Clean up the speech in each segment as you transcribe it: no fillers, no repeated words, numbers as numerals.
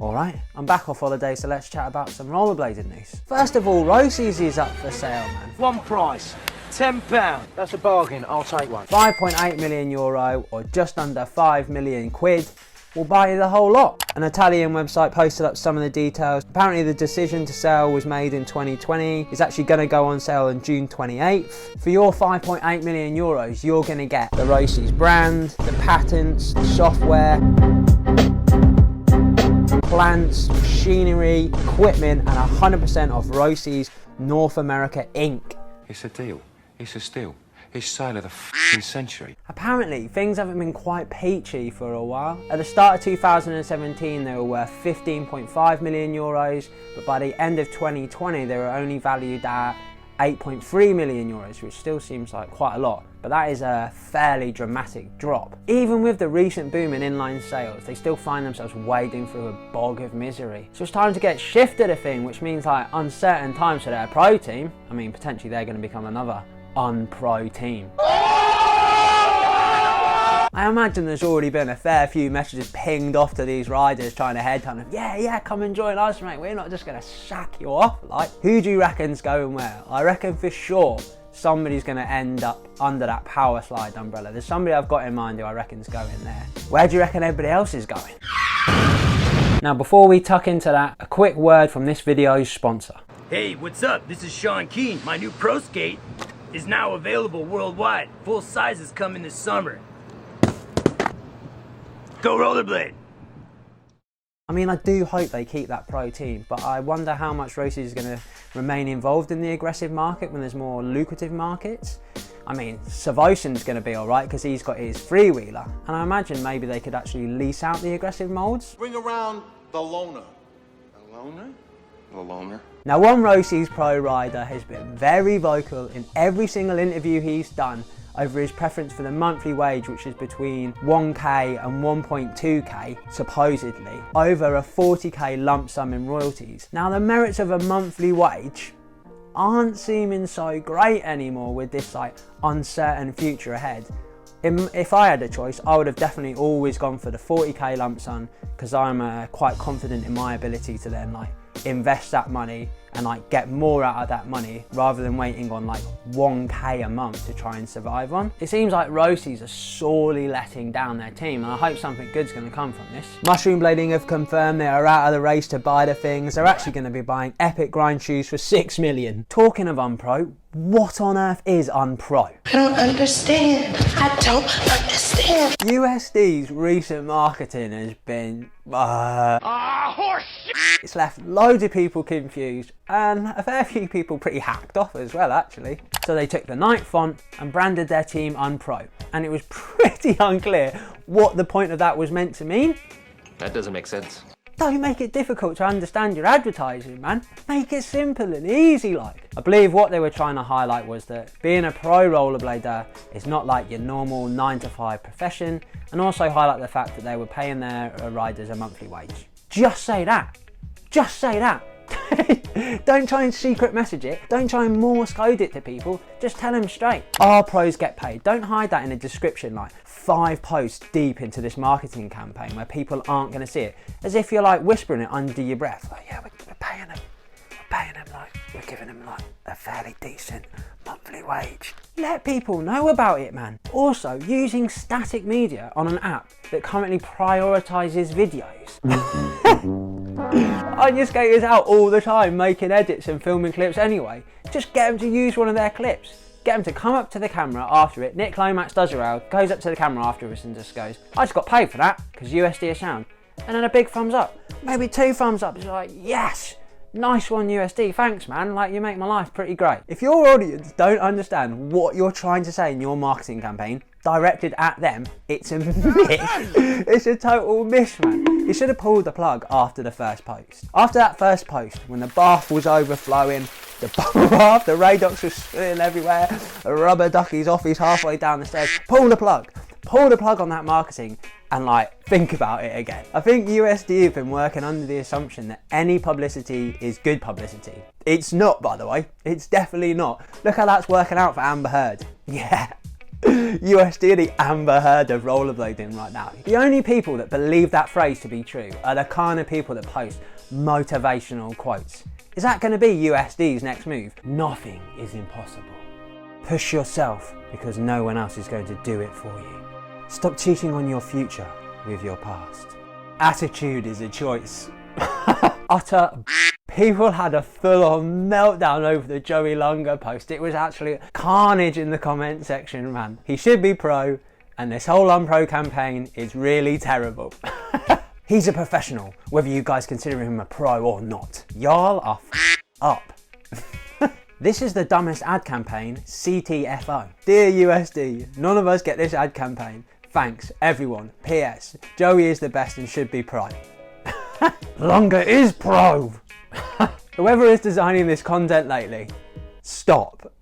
Alright, I'm back off holiday, so let's chat about some rollerblading news. First of all, Roces is up for sale, man. One price, £10. That's a bargain, I'll take one. 5.8 million euro, or just under 5 million quid, will buy you the whole lot. An Italian website posted up some of the details. Apparently the decision to sell was made in 2020. It's actually going to go on sale on June 28th. For your 5.8 million euros, you're going to get the Roces brand, the patents, the software, plants, machinery, equipment, and 100% of Roces North America Inc. It's a deal. It's a steal. It's sale of the f***ing century. Apparently, things haven't been quite peachy for a while. At the start of 2017, they were worth 15.5 million euros, but by the end of 2020, they were only valued at 8.3 million euros, which still seems like quite a lot, but that is a fairly dramatic drop. Even with the recent boom in inline sales, they still find themselves wading through a bog of misery. So it's time to get shifted a thing, which means like uncertain times for their pro team. I mean, potentially they're going to become another unpro team. I imagine there's already been a fair few messages pinged off to these riders trying to headhunt them. Yeah, come and join us, mate. We're not just going to sack you off. Like, who do you reckon's going where? I reckon for sure somebody's going to end up under that power slide umbrella. There's somebody I've got in mind who I reckon's going there. Where do you reckon everybody else is going? Now, before we tuck into that, a quick word from this video's sponsor. Hey, what's up? This is Sean Keen. My new Pro Skate is now available worldwide. Full sizes coming this summer. Go rollerblade! I mean, I do hope they keep that pro team, but I wonder how much Roces is going to remain involved in the aggressive market when there's more lucrative markets. I mean, Savosen's going to be alright because he's got his freewheeler, and I imagine maybe they could actually lease out the aggressive molds. Bring around the loner. The loner? The loner? Now, one Roces pro rider has been very vocal in every single interview he's done over his preference for the monthly wage, which is between 1k and 1.2k, supposedly, over a 40k lump sum in royalties. Now, the merits of a monthly wage aren't seeming so great anymore with this like uncertain future ahead. If I had a choice, I would have definitely always gone for the 40k lump sum, because I'm quite confident in my ability to then like invest that money and like get more out of that money rather than waiting on like 1k a month to try and survive on. It seems like Roces are sorely letting down their team, and I hope something good's going to come from this. Mushroom Blading have confirmed they are out of the race to buy the things. They're actually going to be buying epic grind shoes for 6 million. Talking of unpro, what on earth is unpro? I don't understand. I don't understand. USD's recent marketing has been it's left loads of people confused and a fair few people pretty hacked off as well, actually. So they took the Nike font and branded their team Unpro, and it was pretty unclear what the point of that was meant to mean. That doesn't make sense. Don't make it difficult to understand your advertising, man. Make it simple and easy like. I believe what they were trying to highlight was that being a pro rollerblader is not like your normal 9-to-5 profession, and also highlight the fact that they were paying their riders a monthly wage. Just say that. Just say that. Don't try and secret message it. Don't try and Morse code it to people. Just tell them straight. Our pros get paid. Don't hide that in a description like 5 posts deep into this marketing campaign where people aren't going to see it. As if you're like whispering it under your breath. Like, yeah, we're paying them. We're paying them like, we're giving them like a fairly decent monthly wage. Let people know about it, man. Also, using static media on an app that currently prioritizes videos. Aren't your skaters out all the time making edits and filming clips anyway? Just get them to use one of their clips. Get them to come up to the camera after it. Nick Lomax does it well, goes up to the camera afterwards and just goes, I just got paid for that because USD is sound. And then a big thumbs up. Maybe 2 thumbs up. It's like, yes, nice one USD, thanks man, like you make my life pretty great. If your audience don't understand what you're trying to say in your marketing campaign directed at them, it's a miss. It's a total miss, man. You should have pulled the plug after the first post. After that first post, when the bath was overflowing, the bubble bath, the Radox was spilling everywhere, the rubber ducky's off, he's halfway down the stairs, pull the plug. Pull the plug on that marketing and like think about it again. I think USD have been working under the assumption that any publicity is good publicity. It's not, by the way. It's definitely not. Look how that's working out for Amber Heard. Yeah, USD are the Amber Heard of rollerblading right now. The only people that believe that phrase to be true are the kind of people that post motivational quotes. Is that going to be USD's next move? Nothing is impossible. Push yourself because no one else is going to do it for you. Stop cheating on your future with your past. Attitude is a choice. Utter people had a full-on meltdown over the Joey Lunga post. It was actually carnage in the comment section, man. He should be pro, and this whole unpro campaign is really terrible. He's a professional, whether you guys consider him a pro or not. Y'all are up. This is the dumbest ad campaign, CTFO. Dear USD, none of us get this ad campaign. Thanks, everyone. PS, Joey is the best and should be pro. Lunga is pro! Whoever is designing this content lately, stop.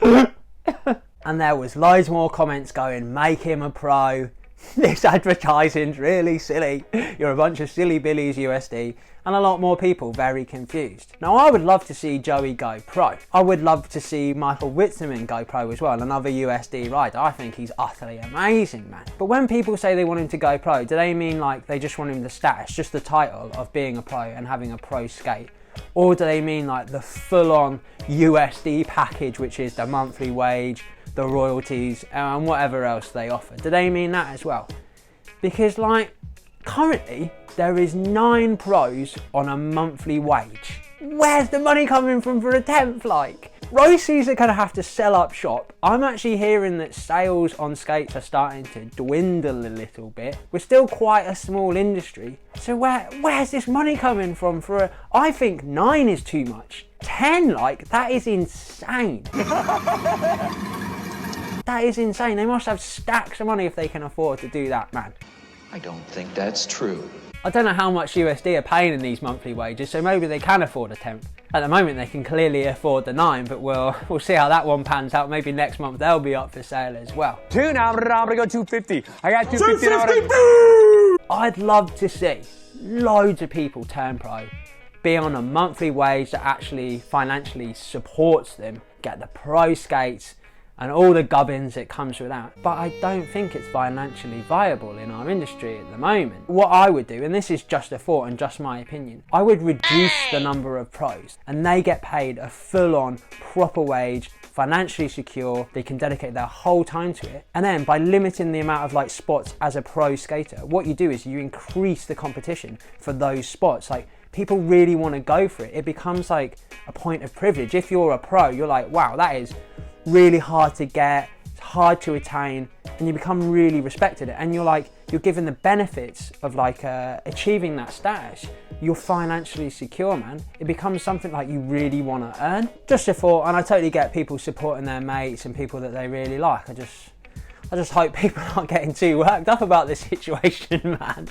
And there was loads more comments going, make him a pro. This advertising's really silly. You're a bunch of silly billies, USD. And a lot more people very confused. Now I would love to see Joey go pro. I would love to see Michael Witzerman go pro as well, another USD rider. I think he's utterly amazing, man. But when people say they want him to go pro, do they mean like they just want him the status, just the title of being a pro and having a pro skate? Or do they mean like the full-on USD package, which is the monthly wage, the royalties, and whatever else they offer? Do they mean that as well? Because like, currently, there is 9 pros on a monthly wage. Where's the money coming from for a 10th like? Roces are gonna have to sell up shop. I'm actually hearing that sales on skates are starting to dwindle a little bit. We're still quite a small industry. So where's this money coming from for a, I think 9 is too much. 10 like, that is insane. That is insane. They must have stacks of money if they can afford to do that, man. I don't think that's true. I don't know how much USD are paying in these monthly wages, so maybe they can afford a 10th. At the moment they can clearly afford the 9, but we'll see how that one pans out. Maybe next month they'll be up for sale as well. 2 now, I'm gonna go 250. I got 250 now. I'd love to see loads of people turn pro, be on a monthly wage that actually financially supports them, get the pro skates, and all the gubbins that comes with that. But I don't think it's financially viable in our industry at the moment. What I would do, and this is just a thought and just my opinion, I would reduce the number of pros and they get paid a full-on proper wage, financially secure, they can dedicate their whole time to it. And then by limiting the amount of like spots as a pro skater, what you do is you increase the competition for those spots. Like, people really want to go for it. It becomes like a point of privilege. If you're a pro, you're like, wow, that is really hard to get, it's hard to attain, and you become really respected. And you're given the benefits of like achieving that status. You're financially secure, man. It becomes something like you really want to earn. Just a thought, and I totally get people supporting their mates and people that they really like. I just hope people aren't getting too worked up about this situation, man.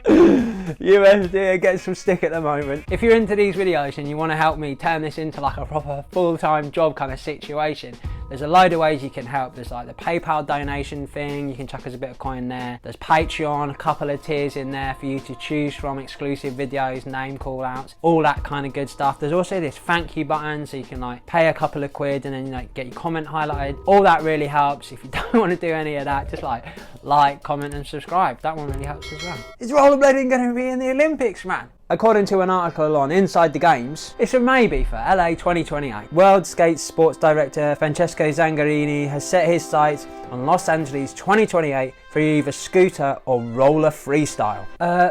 USD gets some stick at the moment. If you're into these videos and you want to help me turn this into like a proper full-time job kind of situation, there's a load of ways you can help. There's like the PayPal donation thing, you can chuck us a bit of coin there. There's Patreon, a couple of tiers in there for you to choose from, exclusive videos, name call outs, all that kind of good stuff. There's also this thank you button, so you can like pay a couple of quid and then like get your comment highlighted. All that really helps. If you don't want to do any of that, just like, comment and subscribe. That one really helps as well. Is rollerblading going to be in the Olympics, man? According to an article on Inside the Games, it's a maybe for LA 2028. World Skates Sports Director Francesco Zangarini has set his sights on Los Angeles 2028 for either scooter or roller freestyle.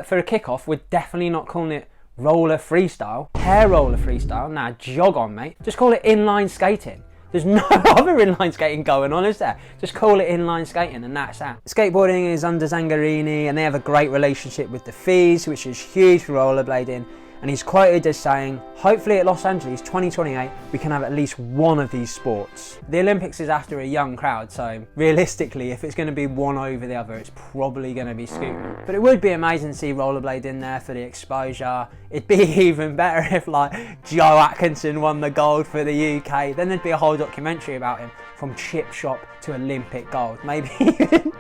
For a kickoff, we're definitely not calling it roller freestyle, hair roller freestyle. Nah, jog on, mate. Just call it inline skating. There's no other inline skating going on, is there? Just call it inline skating and that's that. Skateboarding is under Zangarini and they have a great relationship with the fees, which is huge for rollerblading. And he's quoted as saying, hopefully at Los Angeles 2028, we can have at least one of these sports. The Olympics is after a young crowd, so realistically, if it's going to be one over the other, it's probably going to be scooting. But it would be amazing to see rollerblade in there for the exposure. It'd be even better if like Joe Atkinson won the gold for the UK. Then there'd be a whole documentary about him, from chip shop to Olympic gold. Maybe even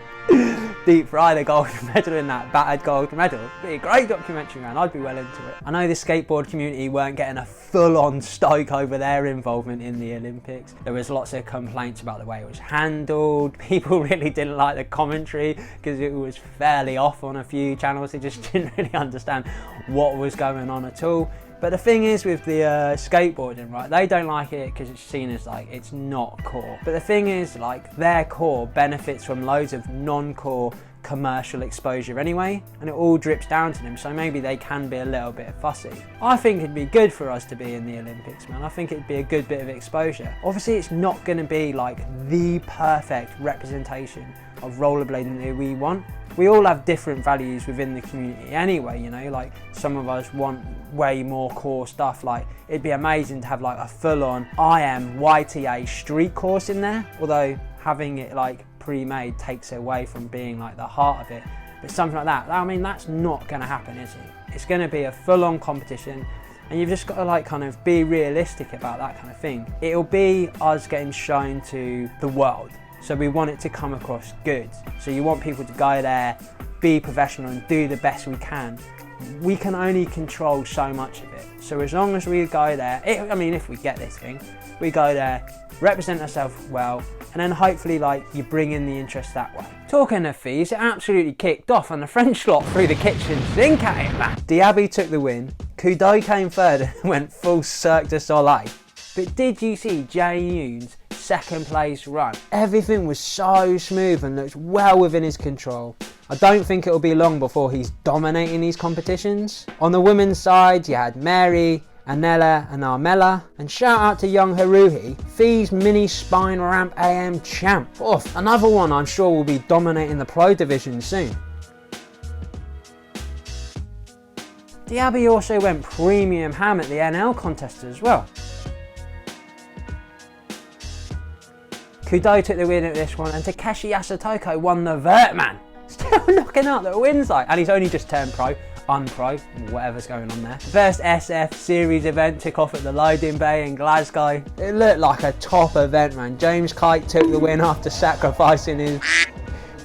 deep fry the gold medal in that battered gold medal. It'd be a great documentary, man. I'd be well into it. I know the skateboard community weren't getting a full-on stoke over their involvement in the Olympics. There was lots of complaints about the way it was handled. People really didn't like the commentary because it was fairly off on a few channels. They just didn't really understand what was going on at all. But the thing is with the skateboarding, right, they don't like it because it's seen as like it's not core. But the thing is, like, their core benefits from loads of non-core commercial exposure anyway, and it all drips down to them, so maybe they can be a little bit fussy. I think it'd be good for us to be in the Olympics, man. I think it'd be a good bit of exposure. Obviously it's not going to be like the perfect representation of rollerblading that we want. We all have different values within the community anyway, you know, like some of us want way more core stuff. Like it'd be amazing to have like a full-on YTA street course in there, although having it like pre-made takes away from being like the heart of it. But something like that, I mean, that's not going to happen, is it? It's going to be a full-on competition, and you've just got to like kind of be realistic about that kind of thing. It'll be us getting shown to the world, so we want it to come across good. So you want people to go there, be professional and do the best we can. We can only control so much of it. So as long as we go there, if we get this thing, we go there, represent ourselves well, and then hopefully like you bring in the interest that way. Talking of fees, it absolutely kicked off and the French lot threw the kitchen sink at it, man. Diaby took the win, Cudot came third and went full Cirque du Soleil. But did you see Yoon's second place run? Everything was so smooth and looked well within his control. I don't think it'll be long before he's dominating these competitions. On the women's side, you had Mary, Anela and Armella, and shout out to young Haruhi, Fee's mini spine ramp AM champ. Oof, another one I'm sure will be dominating the pro division soon. Diaby also went premium ham at the NL contest as well. Cudot took the win at this one, and Takeshi Yasutoko won the vert, man. Still knocking out the wins, like, and he's only just turned pro, unpro, whatever's going on there. First SF series event took off at the loading bay in Glasgow. It looked like a top event, man. James Kite took the win after sacrificing his...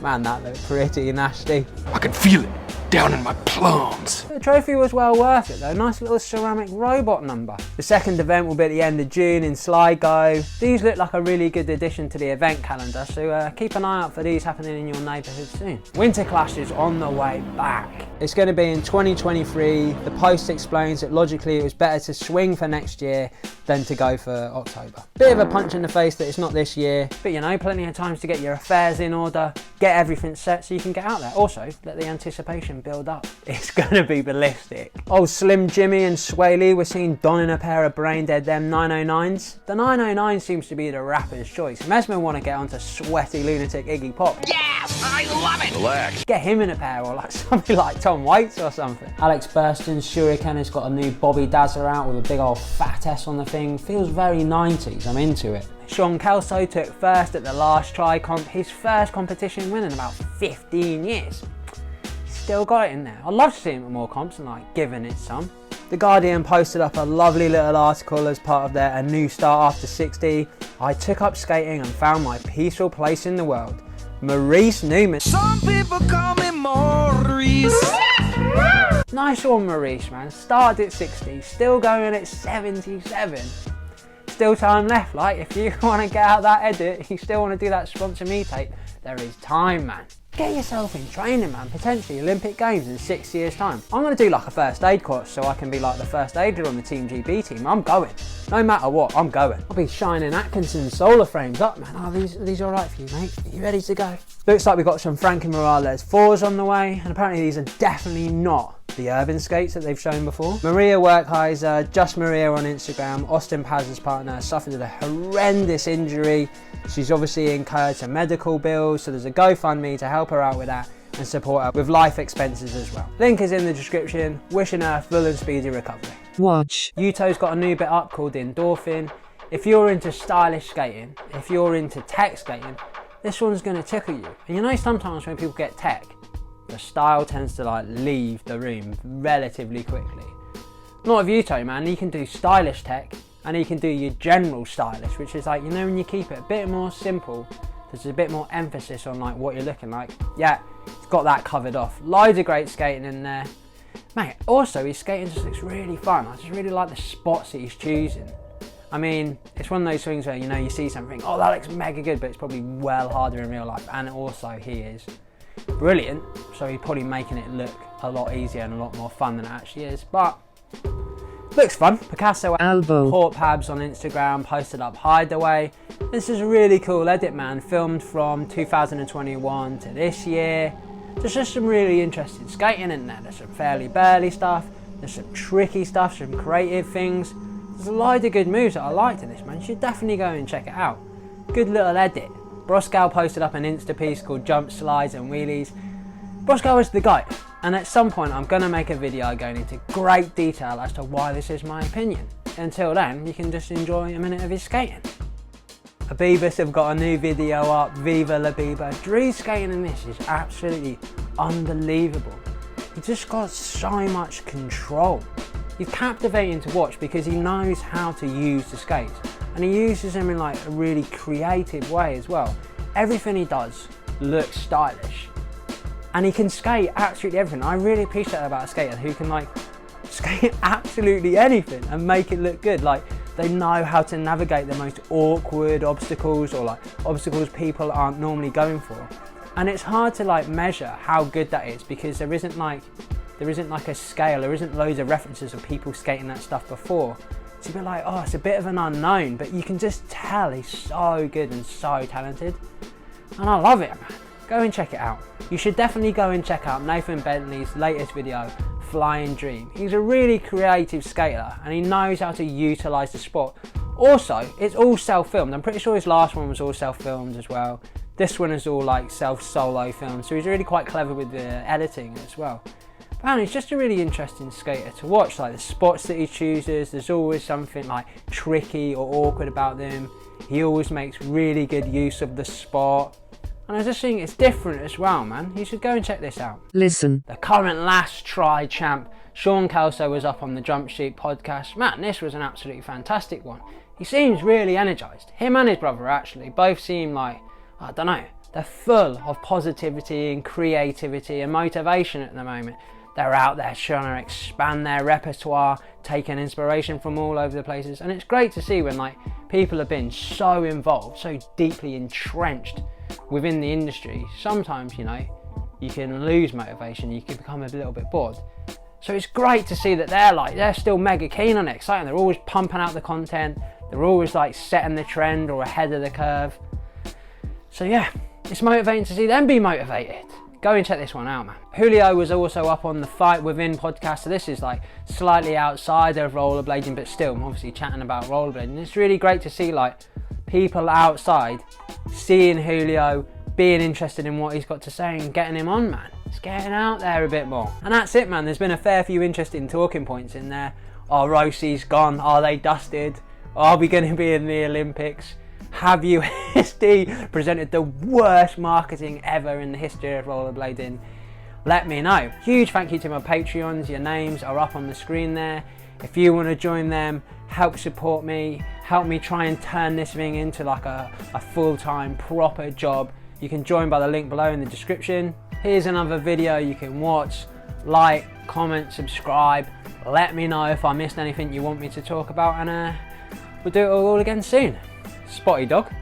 Man, that looked pretty nasty. I can feel it down in my plums. The trophy was well worth it though, nice little ceramic robot number. The second event will be at the end of June in Sligo. These look like a really good addition to the event calendar, so keep an eye out for these happening in your neighbourhood soon. Winter Clash is on the way back. It's going to be in 2023. The post explains that logically it was better to swing for next year than to go for October. Bit of a punch in the face that it's not this year, but you know, plenty of times to get your affairs in order, get everything set so you can get out there. Also, let the anticipation build up. It's gonna be ballistic. Oh, Slim Jimmy and Sway Lee were seen donning a pair of brain dead them 909s. The 909 seems to be the rapper's choice. Mesmer want to get onto sweaty lunatic Iggy Pop. Yes, I love it. Relax. Get him in a pair, or like something like Tom Waits or something. Alex Burston's Shuriken has got a new Bobby Dazzler out with a big old fat S on the thing. Feels very 90s, I'm into it. Sean Kelso took first at the last try comp, his first competition win in about 15 years. Still got it in there. I'd love to see him at more comps and like giving it some. The Guardian posted up a lovely little article as part of their A New Start After 60. I took up skating and found my peaceful place in the world. Maurice Newman. Some people call me Maurice. Nice one, Maurice, man. Started at 60, still going at 77. Still time left, like if you want to get out that edit, you still want to do that sponsor me tape, there is time, man. Get yourself in training, man. Potentially Olympic Games in 6 years' time. I'm going to do like a first aid course so I can be like the first aider on the Team GB team. I'm going. No matter what, I'm going. I'll be shining Atkinson's solar frames up, man. Oh, these all right for you, mate? Are you ready to go? Looks like we've got some Frankie Morales 4s on the way, and apparently these are definitely not the urban skates that they've shown before. Mariah Werkheiser, Just Maria on Instagram, Austin Paz's partner, suffered a horrendous injury. She's obviously incurred some medical bills, so there's a GoFundMe to help her out with that and support her with life expenses as well. Link is in the description. Wishing her a full and speedy recovery. Watch. Yuto's got a new bit up called Endorphin. If you're into stylish skating, if you're into tech skating, this one's going to tickle you. And you know, sometimes when people get tech, the style tends to like leave the room relatively quickly. Not with Yuto, man. He can do stylish tech and he can do your general stylish, which is like, you know, when you keep it a bit more simple there's a bit more emphasis on like what you're looking like. Yeah, he's got that covered off. Loads of great skating in there. Mate, also his skating just looks really fun. I just really like the spots that he's choosing. I mean, it's one of those things where, you know, you see something, oh, that looks mega good, but it's probably well harder in real life. And also he is brilliant, so he's probably making it look a lot easier and a lot more fun than it actually is. But looks fun. Picasso Elbow. Port Pabs on Instagram posted up Hideaway. This is a really cool edit, man. Filmed from 2021 to this year. There's just some really interesting skating in there. There's some fairly burly stuff. There's some tricky stuff, some creative things. There's a load of good moves that I liked in this, man. You should definitely go and check it out. Good little edit. Broskow posted up an Insta piece called Jump Slides and Wheelies. Broskow is the guy. And at some point I'm going to make a video going into great detail as to why this is my opinion. Until then, you can just enjoy a minute of his skating. Abibus have got a new video up, Viva La Biba. Drew's skating in this is absolutely unbelievable. He's just got so much control. He's captivating to watch because he knows how to use the skates. And he uses them in like a really creative way as well. Everything he does looks stylish. And he can skate absolutely everything. I really appreciate that about a skater who can like skate absolutely anything and make it look good. Like they know how to navigate the most awkward obstacles or like obstacles people aren't normally going for. And it's hard to like measure how good that is because there isn't like a scale, there isn't loads of references of people skating that stuff before. So you'd be like, oh, it's a bit of an unknown, but you can just tell he's so good and so talented. And I love it, man. Go and check it out. You should definitely go and check out Nathan Bentley's latest video, Flying Dream. He's a really creative skater and he knows how to utilise the sport. Also, it's all self-filmed. I'm pretty sure his last one was all self-filmed as well. This one is all like self-solo filmed, so he's really quite clever with the editing as well. Man, he's just a really interesting skater to watch. Like the spots that he chooses, there's always something like tricky or awkward about them. He always makes really good use of the spot. And I just think it's different as well, man. You should go and check this out. Listen. The current last try champ, Sean Kelso, was up on the Jump Sheet podcast. Man, this was an absolutely fantastic one. He seems really energised. Him and his brother actually both seem like, I don't know, they're full of positivity and creativity and motivation at the moment. They're out there trying to expand their repertoire, taking inspiration from all over the places. And it's great to see when like people have been so involved, so deeply entrenched within the industry. Sometimes, you know, you can lose motivation, you can become a little bit bored. So it's great to see that they're still mega keen on it, exciting. They're always pumping out the content. They're always like setting the trend or ahead of the curve. So yeah, it's motivating to see them be motivated. Go and check this one out, man. Julio was also up on the Fight Within podcast, so this is like slightly outside of rollerblading, but still obviously chatting about rollerblading. It's really great to see like people outside seeing Julio, being interested in what he's got to say and getting him on, man. It's getting out there a bit more. And that's it, man. There's been a fair few interesting talking points in there. Are Roces gone? Are they dusted? Are we going to be in the Olympics? Have USD presented the worst marketing ever in the history of rollerblading? Let me know. Huge thank you to my Patreons. Your names are up on the screen there. If you want to join them, help support me, help me try and turn this thing into like a full-time proper job, you can join by the link below in the description. Here's another video you can watch. Like, comment, subscribe. Let me know if I missed anything you want me to talk about, and we'll do it all again soon. Spotty dog.